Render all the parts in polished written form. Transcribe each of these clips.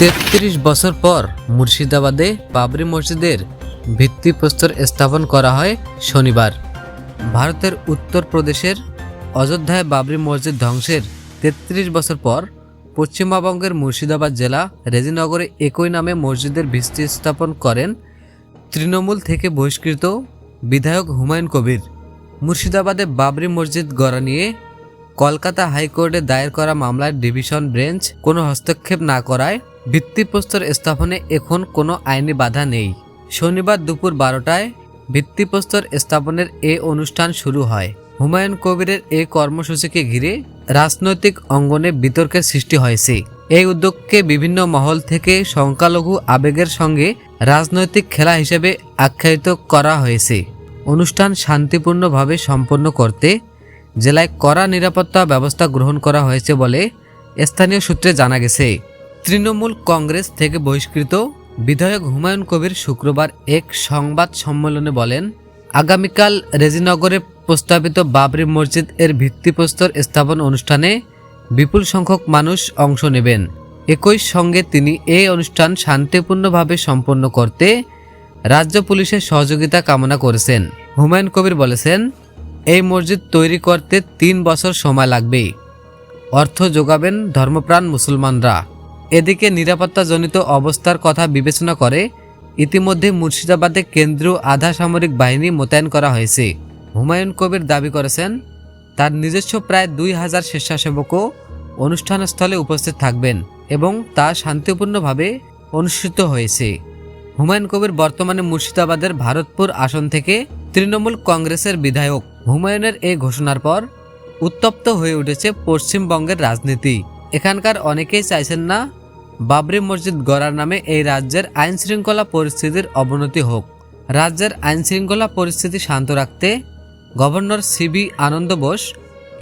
33 বছর পর মুর্শিদাবাদে বাবরি মসজিদের ভিত্তিপ্রস্তর স্থাপন করা হয় শনিবার। ভারতের উত্তরপ্রদেশের অযোধ্যায় বাবরি মসজিদ ধ্বংসের 33 বছর পর পশ্চিমবঙ্গের মুর্শিদাবাদ জেলা রেজিনগরে একই নামে মসজিদের ভিত্তি স্থাপন করেন তৃণমূল থেকে বহিষ্কৃত বিধায়ক হুমায়ুন কবির। মুর্শিদাবাদে বাবরি মসজিদ গড়া নিয়ে কলকাতা হাইকোর্টে দায়ের করা মামলায় ডিভিশন বেঞ্চ কোনো হস্তক্ষেপ না করায় ভিত্তিপ্রস্তর স্থাপনে এখন কোনো আইনি বাধা নেই। শনিবার দুপুর 12টায় ভিত্তিপ্রস্তর স্থাপনের এ অনুষ্ঠান শুরু হয়। হুমায়ুন কবিরের এই কর্মসূচিকে ঘিরে রাজনৈতিক অঙ্গনে বিতর্কের সৃষ্টি হয়েছে। এই উদ্যোগকে বিভিন্ন মহল থেকে সংখ্যালঘু আবেগের সঙ্গে রাজনৈতিক খেলা হিসেবে আখ্যায়িত করা হয়েছে। অনুষ্ঠান শান্তিপূর্ণভাবে সম্পন্ন করতে জেলায় কড়া নিরাপত্তা ব্যবস্থা গ্রহণ করা হয়েছে বলে স্থানীয় সূত্রে জানা গেছে। তৃণমূল কংগ্রেস থেকে বহিষ্কৃত বিধায়ক হুমায়ুন কবির শুক্রবার এক সংবাদ সম্মেলনে বলেন, আগামীকাল রেজিনগরে প্রস্তাবিত বাবরি মসজিদ এর ভিত্তিপ্রস্তর স্থাপন অনুষ্ঠানে বিপুল সংখ্যক মানুষ অংশ নেবেন। একই সঙ্গে তিনি এই অনুষ্ঠান শান্তিপূর্ণভাবে সম্পন্ন করতে রাজ্য পুলিশের সহযোগিতা কামনা করেছেন। হুমায়ুন কবির বলেছেন, এই মসজিদ তৈরি করতে 3 বছর সময় লাগবে। অর্থ যোগাবেন ধর্মপ্রাণ মুসলমানরা। এদিকে নিরাপত্তাজনিত অবস্থার কথা বিবেচনা করে ইতিমধ্যে মুর্শিদাবাদে কেন্দ্রীয় আধা সামরিক বাহিনী মোতায়েন করা হয়েছে। হুমায়ুন কবির দাবি করেছেন, তার নিজস্ব প্রায় 2000 স্বেচ্ছাসেবকও অনুষ্ঠানস্থলে উপস্থিত থাকবেন এবং তা শান্তিপূর্ণভাবে অনুষ্ঠিত হয়েছে। হুমায়ুন কবির বর্তমানে মুর্শিদাবাদের ভারতপুর আসন থেকে তৃণমূল কংগ্রেসের বিধায়ক। হুমায়ুনের এই ঘোষণার পর উত্তপ্ত হয়ে উঠেছে পশ্চিমবঙ্গের রাজনীতি। এখানকার অনেকেই চাইছেন না বাবরি মসজিদ গড়ার নামে এই রাজ্যের আইন শৃঙ্খলা পরিস্থিতির অবনতি হোক। রাজ্যের আইন শৃঙ্খলা পরিস্থিতি শান্ত রাখতে গভর্নর সিবি আনন্দ বোস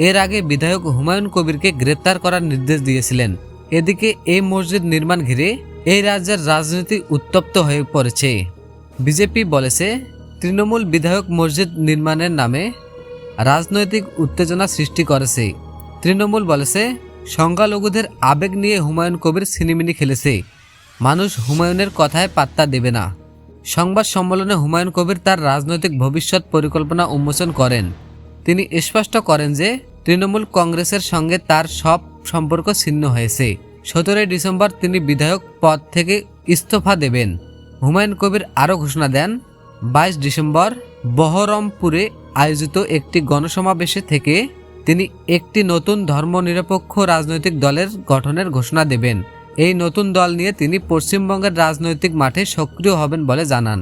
এর আগে বিধায়ক হুমায়ুন কবিরকে গ্রেপ্তার করার নির্দেশ দিয়েছিলেন। এদিকে এই মসজিদ নির্মাণ ঘিরে এই রাজ্যের রাজনীতি উত্তপ্ত হয়ে পড়েছে। বিজেপি বলেছে, তৃণমূল বিধায়ক মসজিদ নির্মাণের নামে রাজনৈতিক উত্তেজনা সৃষ্টি করেছে। তৃণমূল বলেছে, সংখ্যালঘুদের আবেগ নিয়ে হুমায়ুন কবির ছিনিমিনি খেলেছে। মানুষ হুমায়ুনের কথায় পাত্তা দেবে না। সংবাদ সম্মেলনে হুমায়ুন কবির তার রাজনৈতিক ভবিষ্যৎ পরিকল্পনা উন্মোচন করেন। তিনি স্পষ্ট করেন যে তৃণমূল কংগ্রেসের সঙ্গে তার সব সম্পর্ক ছিন্ন হয়েছে। 17 ডিসেম্বর তিনি বিধায়ক পদ থেকে ইস্তফা দেবেন। হুমায়ুন কবির আরও ঘোষণা দেন, 22 ডিসেম্বর বহরমপুরে আয়োজিত একটি গণসমাবেশে থেকে তিনি একটি নতুন ধর্মনিরপেক্ষ রাজনৈতিক দলের গঠনের ঘোষণা দেবেন। এই নতুন দল নিয়ে তিনি পশ্চিমবঙ্গের রাজনৈতিক মাঠে সক্রিয় হবেন বলে জানান।